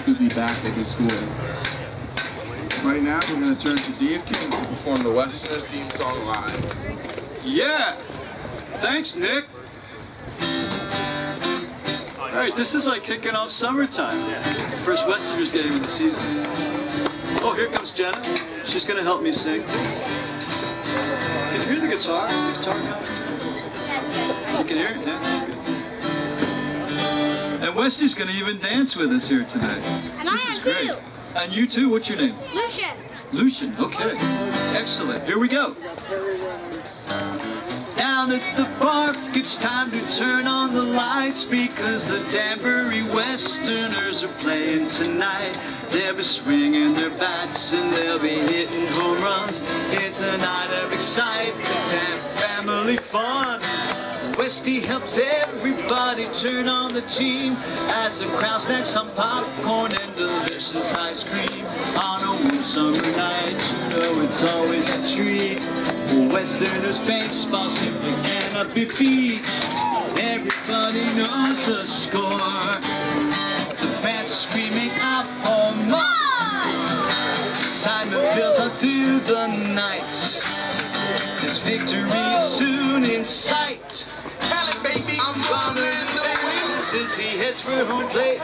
to be back at the school. Right now, we're going to turn to Dave King to perform the Westerners theme song live. Yeah! Thanks, Nick! Alright, this is like kicking off summertime. First Westerners game of the season. Oh, here comes Jenna. She's going to help me sing. Can you hear the guitar? Is the guitar going? You can hear it? Yeah, good. And Westy's going to even dance with us here today. And I am too. And you too? What's your name? Lucian. Lucian, okay. Excellent. Here we go. Down at the park, it's time to turn on the lights because the Danbury Westerners are playing tonight. They'll be swinging their bats and they'll be hitting home runs. It's a night of excitement and family fun. Westy helps everybody turn on the team as the crowd snacks some popcorn and delicious ice cream. On a warm summer night, you know it's always a treat. Westerners baseball simply cannot be beat. Everybody knows the score. The fans screaming out for more. Excitement fills on through the night. This victory is soon in sight. Baby, I'm running the wheels as he heads for home plate.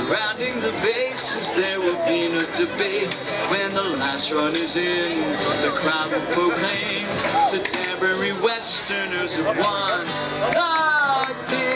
Rounding the bases, there will be no debate. When the last run is in, the crowd will proclaim the Danbury Westerners have won the game.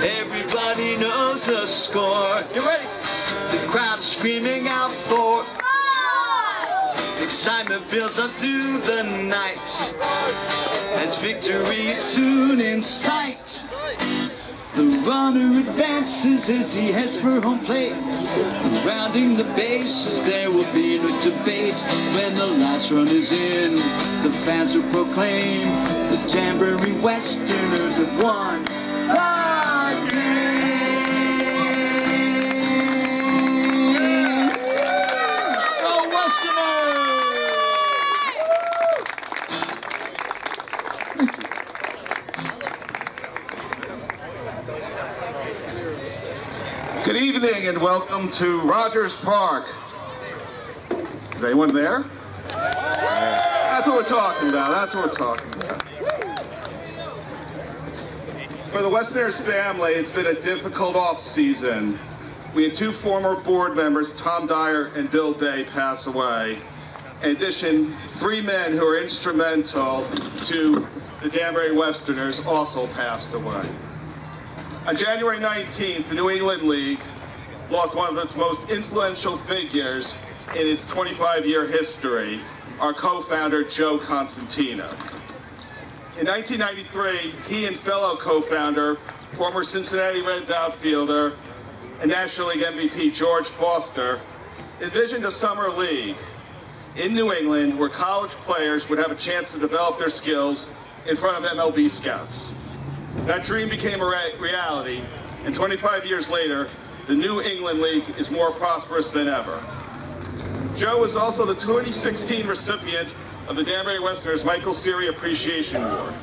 Everybody knows the score. You ready? The crowd screaming out for more. Excitement builds up through the night as victory is soon in sight. The runner advances as he heads for home plate. Rounding the bases, there will be no debate. When the last run is in, the fans will proclaim the Danbury Westerners have won the game. Go Westerners! Good evening and welcome to Rogers Park. Is anyone there? That's what we're talking about. That's what we're talking about. For the Westerners family, it's been a difficult off-season. We had two former board members, Tom Dyer and Bill Day, pass away. In addition, three men who were instrumental to the Danbury Westerners also passed away. On January 19th, the New England League lost one of its most influential figures in its 25-year history, our co-founder, Joe Constantino. In 1993, he and fellow co-founder, former Cincinnati Reds outfielder, and National League MVP George Foster, envisioned a summer league in New England where college players would have a chance to develop their skills in front of MLB scouts. That dream became a reality, and 25 years later, the New England League is more prosperous than ever. Joe was also the 2016 recipient of the Danbury Westerners Michael Siri Appreciation Award.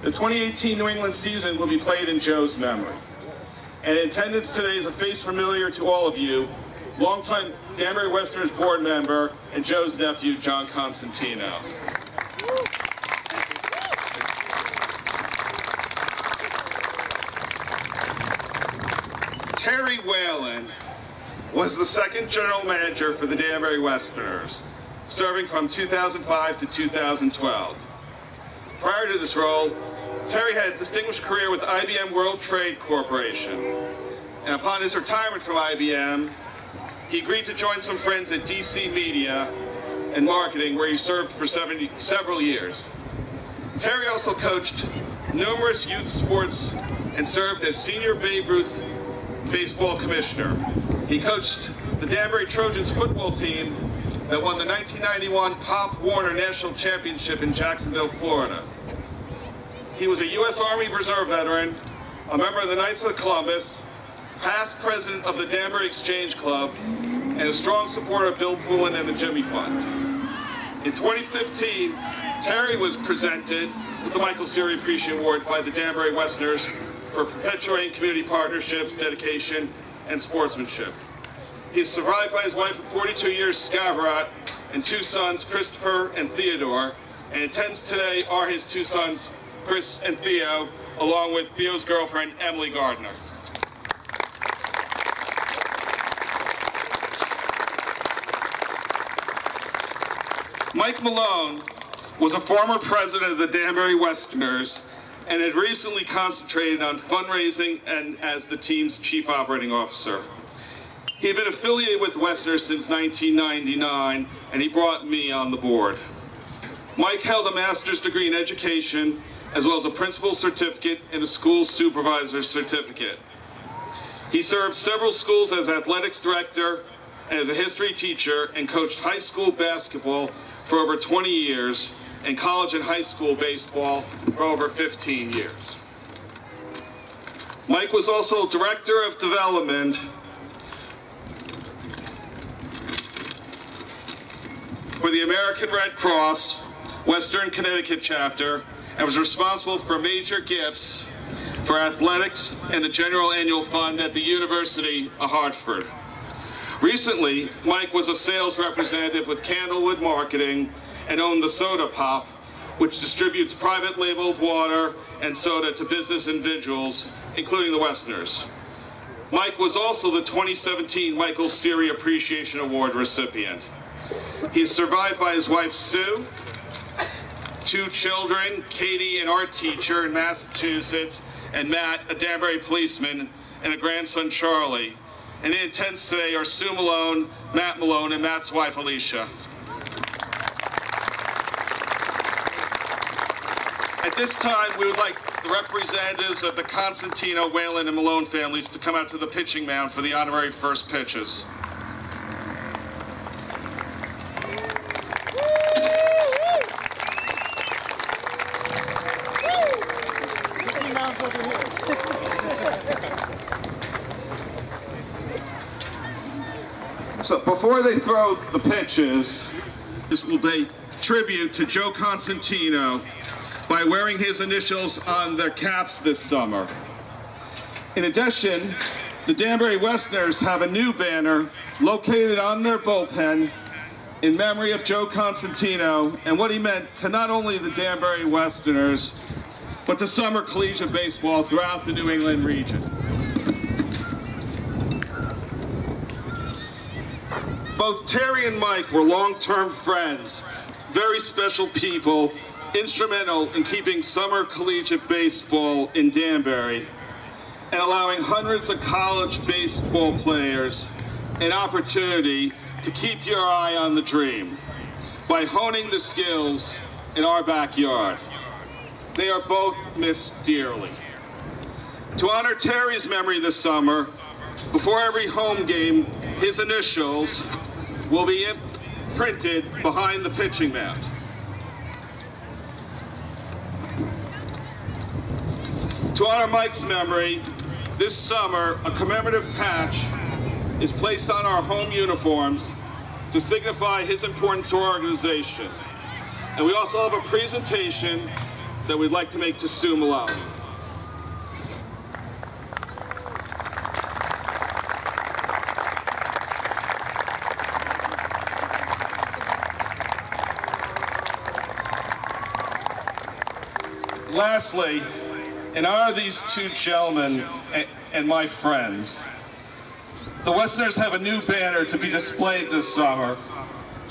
The 2018 New England season will be played in Joe's memory. And in attendance today is a face familiar to all of you, longtime Danbury Westerners board member and Joe's nephew, John Constantino. Terry Whalen was the second general manager for the Danbury Westerners, serving from 2005 to 2012. Prior to this role, Terry had a distinguished career with IBM World Trade Corporation. And upon his retirement from IBM, he agreed to join some friends at DC Media and Marketing, where he served for several years. Terry also coached numerous youth sports and served as senior Babe Ruth baseball commissioner. He coached the Danbury Trojans football team that won the 1991 Pop Warner National Championship in Jacksonville, Florida. He was a U.S. Army Reserve veteran, a member of the Knights of Columbus, past president of the Danbury Exchange Club, and a strong supporter of Bill Poulin and the Jimmy Fund. In 2015, Terry was presented with the Michael Siri Appreciation Award by the Danbury Westerners for perpetuating community partnerships, dedication, and sportsmanship. He is survived by his wife of 42 years, Scavarot, and two sons, Christopher and Theodore, and attends today are his two sons, Chris and Theo, along with Theo's girlfriend, Emily Gardner. Mike Malone was a former president of the Danbury Westerners and had recently concentrated on fundraising and as the team's chief operating officer. He had been affiliated with Westerners since 1999, and he brought me on the board. Mike held a master's degree in education, as well as a principal's certificate and a school supervisor's certificate. He served several schools as athletics director and as a history teacher, and coached high school basketball for over 20 years and college and high school baseball for over 15 years. Mike was also director of development for the American Red Cross Western Connecticut chapter, and was responsible for major gifts for athletics and the general annual fund at the University of Hartford. Recently, Mike was a sales representative with Candlewood Marketing and owned the Soda Pop, which distributes private labeled water and soda to business individuals, including the Westerners. Mike was also the 2017 Michael Siri Appreciation Award recipient. He is survived by his wife, Sue, two children, Katie, an art teacher in Massachusetts, and Matt, a Danbury policeman, and a grandson, Charlie. And in attendance today are Sue Malone, Matt Malone, and Matt's wife, Alicia. At this time, we would like the representatives of the Constantino, Whalen, and Malone families to come out to the pitching mound for the honorary first pitches. So before they throw the pitches, this will be tribute to Joe Constantino by wearing his initials on their caps this summer. In addition, the Danbury Westerners have a new banner located on their bullpen in memory of Joe Constantino and what he meant to not only the Danbury Westerners, but to summer collegiate baseball throughout the New England region. Both Terry and Mike were long-term friends, very special people, instrumental in keeping summer collegiate baseball in Danbury and allowing hundreds of college baseball players an opportunity to keep your eye on the dream by honing the skills in our backyard. They are both missed dearly. To honor Terry's memory this summer, before every home game, his initials will be printed behind the pitching mound. To honor Mike's memory, this summer, a commemorative patch is placed on our home uniforms to signify his importance to our organization. And we also have a presentation that we'd like to make to Sue Malone. Lastly, in honor of these two gentlemen and my friends, the Westerners have a new banner to be displayed this summer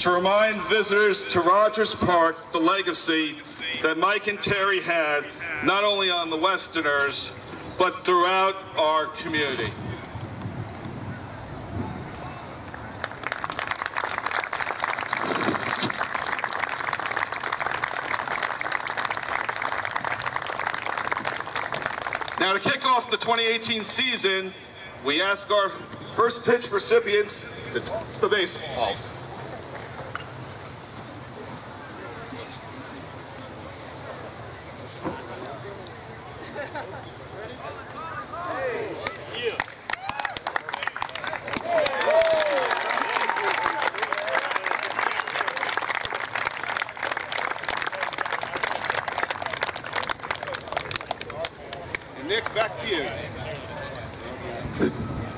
to remind visitors to Rogers Park the legacy that Mike and Terry had, not only on the Westerners, but throughout our community. Now, to kick off the 2018 season, we ask our first pitch recipients to toss the baseballs.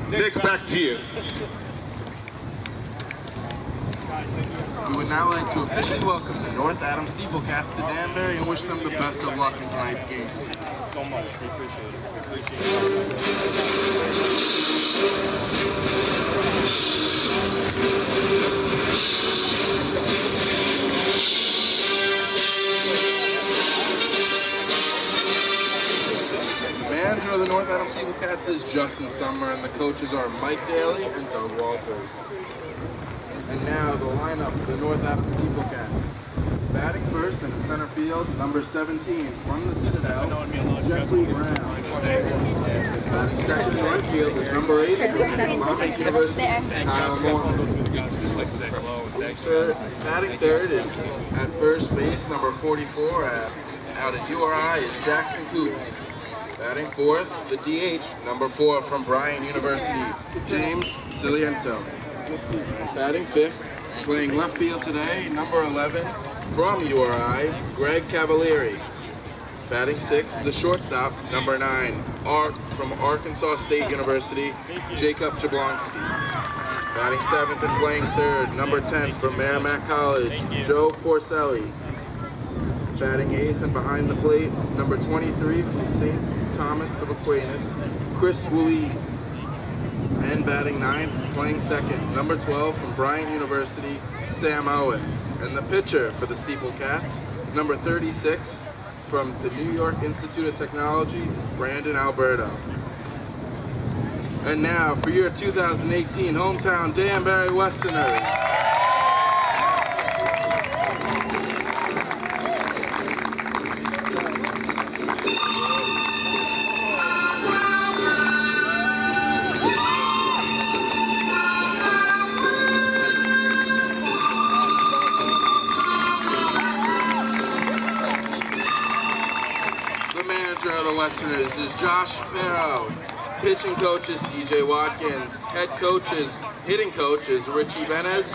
Nick, back to you. We would now like to officially welcome the North Adams Steeplecats to Danbury and wish them the best of luck in tonight's game. So much. We appreciate The manager of the North Adams Steeplecats is Justin Summer, and the coaches are Mike Daly and Doug Walters. And now the lineup for the North Adams Steeplecats. Batting first in the center field, number 17 from the Citadel, Jeffrey Brown. Batting second in right field is number 8 from Monmouth University, Kyle Morton. Batting third is at first base, number 44 out at URI is Jackson Coop. Batting fourth, the DH, number 4 from Bryan University, James Ciliento. Batting fifth, playing left field today, number 11 from URI, Greg Cavalieri. Batting sixth, the shortstop, number 9, from Arkansas State University, Jacob Jablonski. Batting seventh and playing third, number 10 from Merrimack College, Joe Porcelli. Batting eighth and behind the plate, number 23 from St. Thomas of Aquinas, Chris Woolley. And batting ninth, playing second, number 12 from Bryan University, Sam Owens. And the pitcher for the Steeplecats, number 36 from the New York Institute of Technology, Brandon Alberto. And now for your 2018 hometown Danbury Westerners. Of the Westerners is Josh Farrow. Pitching coach is TJ Watkins. Head coaches, hitting coach is Richie Benez.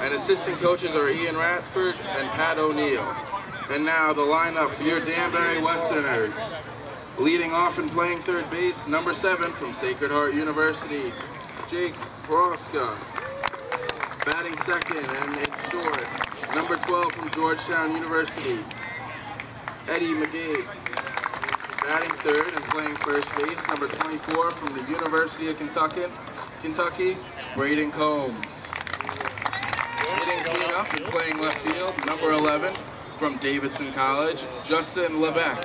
And assistant coaches are Ian Ratford and Pat O'Neill. And now the lineup for your Danbury Westerners. Leading off and playing third base, number 7 from Sacred Heart University, Jake Broska. Batting second and in short, number 12 from Georgetown University, Eddie McGee. Batting third and playing first base, number 24 from the University of Kentucky, Braden Combs. Hitting cleanup and playing left field, number 11 from Davidson College, Justin Lebeck.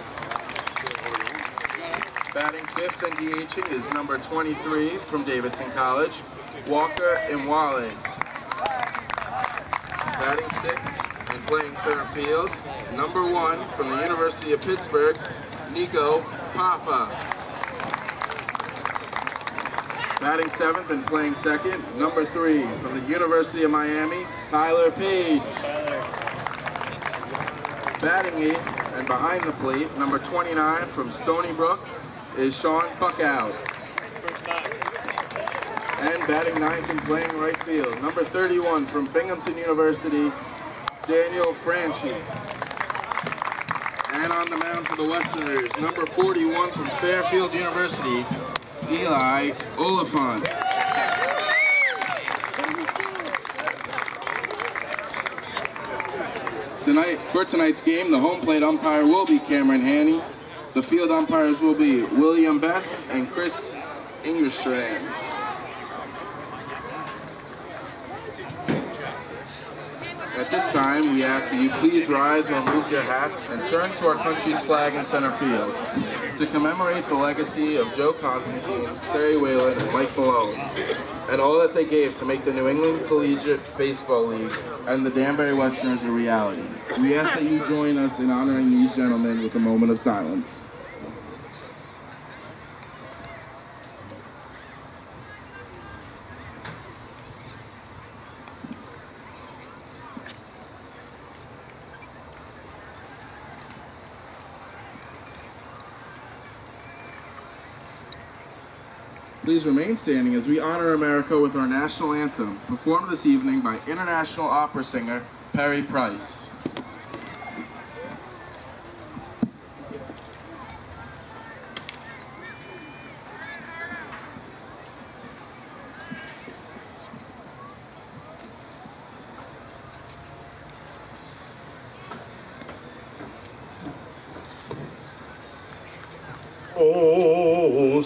Batting fifth and DHing is number 23 from Davidson College, Walker Imwale. Batting sixth and playing center field, number 1 from the University of Pittsburgh, Nico Papa. Batting seventh and playing second, number 3 from the University of Miami, Tyler Page. Batting eighth and behind the plate, number 29 from Stony Brook is Sean Puckout. And batting ninth and playing right field, number 31 from Binghamton University, Daniel Franchi. And on the mound for the Westerners, number 41 from Fairfield University, Eli Oliphant. For tonight's game, the home plate umpire will be Cameron Haney. The field umpires will be William Best and Chris Ingerstrand. At this time, we ask that you please rise or remove your hats and turn to our country's flag in center field to commemorate the legacy of Joe Constantine, Terry Whalen, and Mike Malone, and all that they gave to make the New England Collegiate Baseball League and the Danbury Westerners a reality. We ask that you join us in honoring these gentlemen with a moment of silence. Please remain standing as we honor America with our national anthem, performed this evening by international opera singer Perry Price.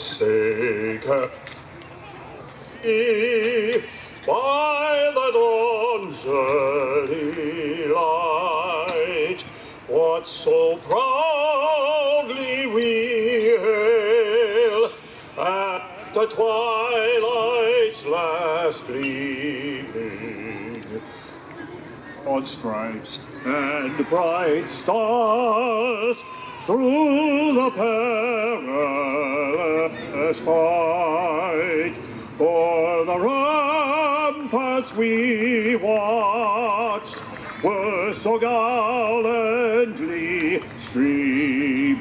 forsaken by the dawn's early light, what so proudly we hail at the twilight's last gleaming, on stripes and bright stars through the perilous fight. For the ramparts we watched were so gallantly streaming,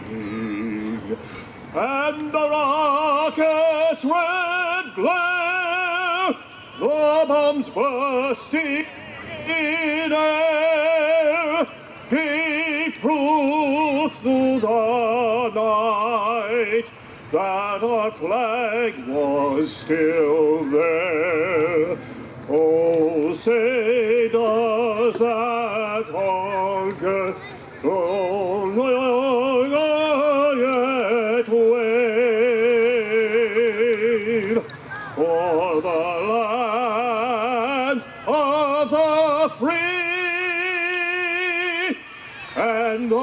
and the rocket's red glare, the bombs bursting in air, gave proof through the night that our flag was still there. Oh, say does that hunger yet wave for the land of the free and the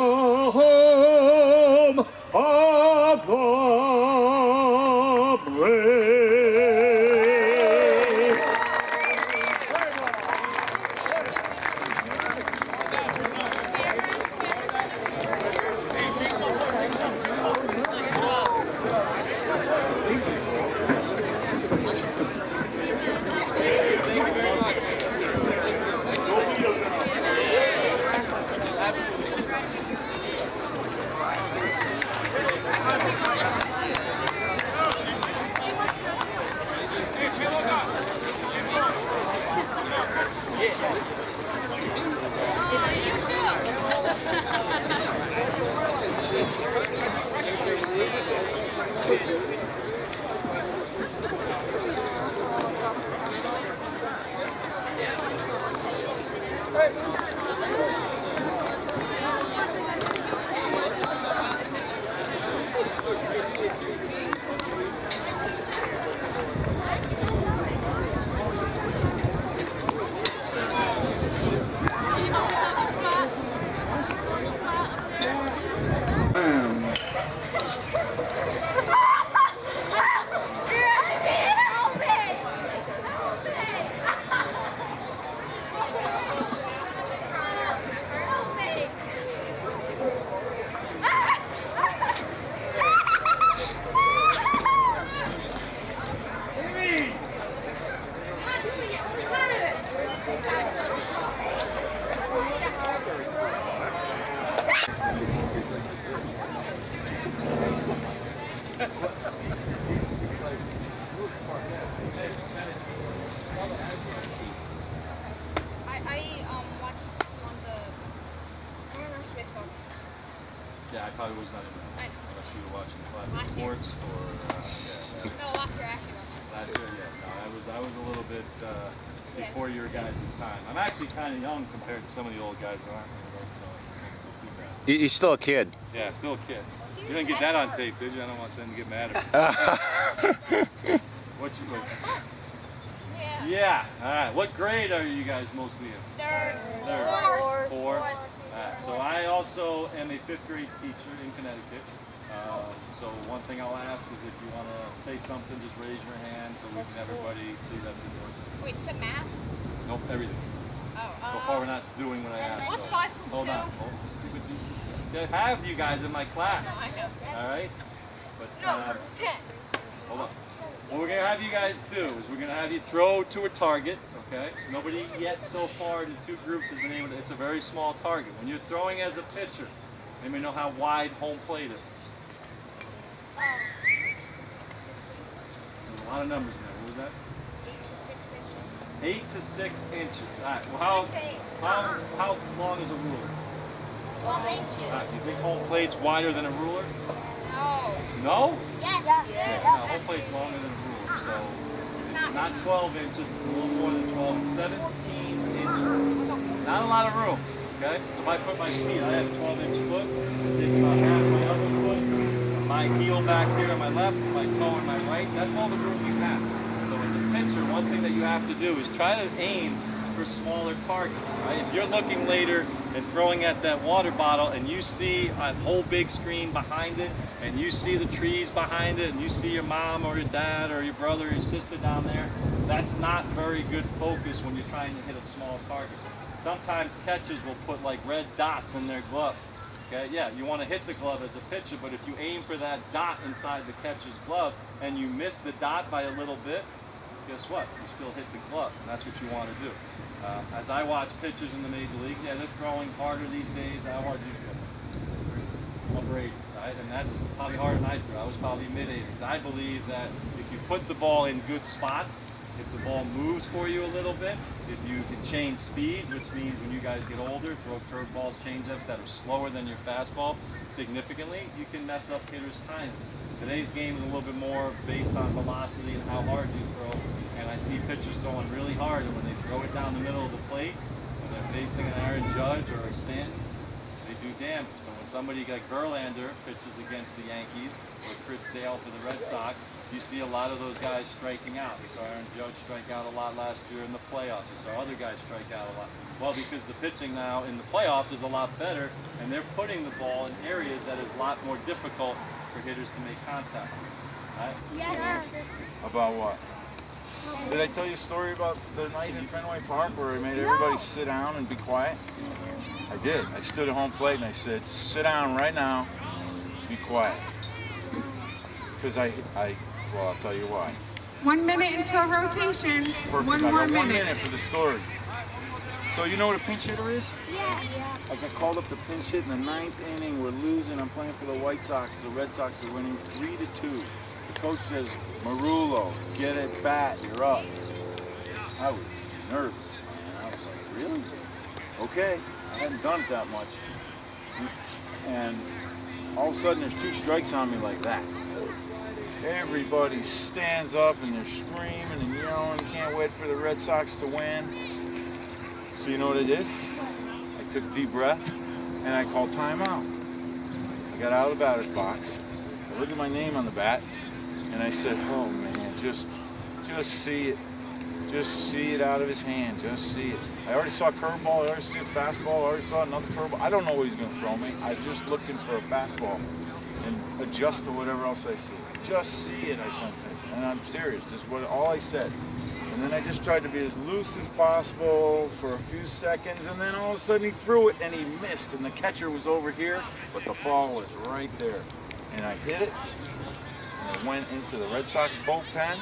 home of the brave. Yeah, I probably was not in that. Unless you were watching classic sports or yeah. No, last year actually. Last year, yeah. No, I was a little bit before your guys' time. I'm actually kind of young compared to some of the old guys that aren't here, though, so I don't feel too bad. He's still a kid. Yeah, still a kid. You didn't get that on tape, did you? I don't want them to get mad at me. What you? Yeah. Yeah. All right. What grade are you guys mostly in? Third. Four. So I also am a 5th grade teacher in Connecticut. So one thing I'll ask is if you want to say something, just raise your hand so we can everybody see that you're doing. Wait, you said math? Nope, everything. Oh. So far we're not doing what I asked. What's 5 plus 2? Hold on. I have you guys in my class. No, I know. All right? But, No, 10. hold on. What we're going to have you guys do is we're going to have you throw to a target, okay? Nobody yet so far, the two groups has been able to, it's a very small target. When you're throwing as a pitcher, anybody know how wide home plate is? There's a lot of numbers in there. What was that? 8 to 6 inches. All right. Well, how long is a ruler? 12 inches. All right. Do you think home plate's wider than a ruler? No. No? Yes. Yeah. No, home plate's longer than a ruler. So it's not 12 inches. It's a little more than 12. It's 17 inches. Not a lot of room. Okay. So if I put my feet, I have a 12-inch foot. Take about half my other foot. my heel back here on my left, my toe on my right, that's all the room you have. So as a pitcher, one thing that you have to do is try to aim for smaller targets, right? If you're looking later and throwing at that water bottle and you see a whole big screen behind it, and you see the trees behind it, and you see your mom or your dad or your brother or your sister down there, that's not very good focus when you're trying to hit a small target. Sometimes catchers will put like red dots in their glove. Okay, yeah, you want to hit the glove as a pitcher, but if you aim for that dot inside the catcher's glove and you miss the dot by a little bit, guess what? You still hit the glove, and that's what you want to do. As I watch pitchers in the major leagues, yeah, they're throwing harder these days. How hard do you throw? Upper 80s, right? And that's probably harder than I threw. I was probably mid-80s. I believe that if you put the ball in good spots, if the ball moves for you a little bit, if you can change speeds, which means when you guys get older, throw curveballs, changeups that are slower than your fastball significantly, you can mess up hitters' timing. Today's game is a little bit more based on velocity and how hard you throw, and I see pitchers throwing really hard, and when they throw it down the middle of the plate, when they're facing an Aaron Judge or a Stanton, they do damage. But when somebody like Verlander pitches against the Yankees, or Chris Sale for the Red Sox, you see a lot of those guys striking out. You saw Aaron Judge strike out a lot last year in the playoffs. You saw other guys strike out a lot. Well, because the pitching now in the playoffs is a lot better, and they're putting the ball in areas that is a lot more difficult for hitters to make contact with. Right? Yes. About what? Did I tell you a story about the night in Fenway Park where I made everybody sit down and be quiet? I did. I stood at home plate and I said, sit down right now, be quiet. Because well, I'll tell you why. 1 minute until rotation. Perfect. One I more got 1 minute. minute for the story. So you know what a pinch hitter is? Yeah. I got called up to pinch hit in the 9th inning. We're losing. I'm playing for the White Sox. The Red Sox are winning 3-2. The coach says, Marullo, get at bat. You're up. I was nervous, man. I was like, really? Okay. I hadn't done it that much. And all of a sudden, there's 2 strikes on me like that. Everybody stands up and they're screaming and yelling. Can't wait for the Red Sox to win. So you know what I did? I took a deep breath and I called timeout. I got out of the batter's box. I looked at my name on the bat and I said, oh man, just see it. Just see it out of his hand. Just see it. I already saw a curveball. I already saw a fastball. I already saw another curveball. I don't know what he's going to throw me. I'm just looking for a fastball and adjust to whatever else I see. Just see it, I sent him. And I'm serious. Just all I said. And then I just tried to be as loose as possible for a few seconds, and then all of a sudden he threw it and he missed, and the catcher was over here, but the ball was right there. And I hit it, and it went into the Red Sox bullpen,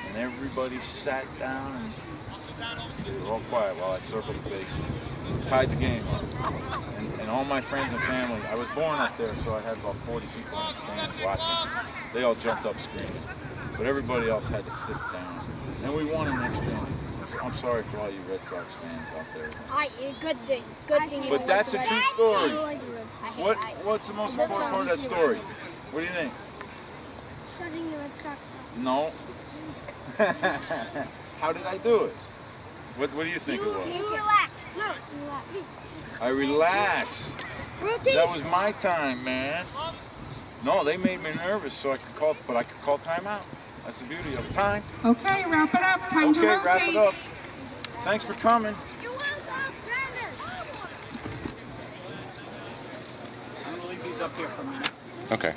and everybody sat down, and they were all quiet while I circled the bases. Tied the game up. And all my friends and family, I was born up there, so I had about 40 people in the stands watching. They all jumped up screaming, but everybody else had to sit down. And we won in extra innings. I'm sorry for all you Red Sox fans out there. Good thing. But that's a true story. What's the most important part of that story? What do you think? Shutting the Red Sox up. No. How did I do it? What do you think it was? You relax. No, relax. I relaxed. That was my time, man. No, they made me nervous, so I could call timeout. That's the beauty of it. Time. Okay, wrap it up. Time to rotate. Okay, wrap it up. Thanks for coming. You're welcome, I'm going to leave these up here for a minute. Okay.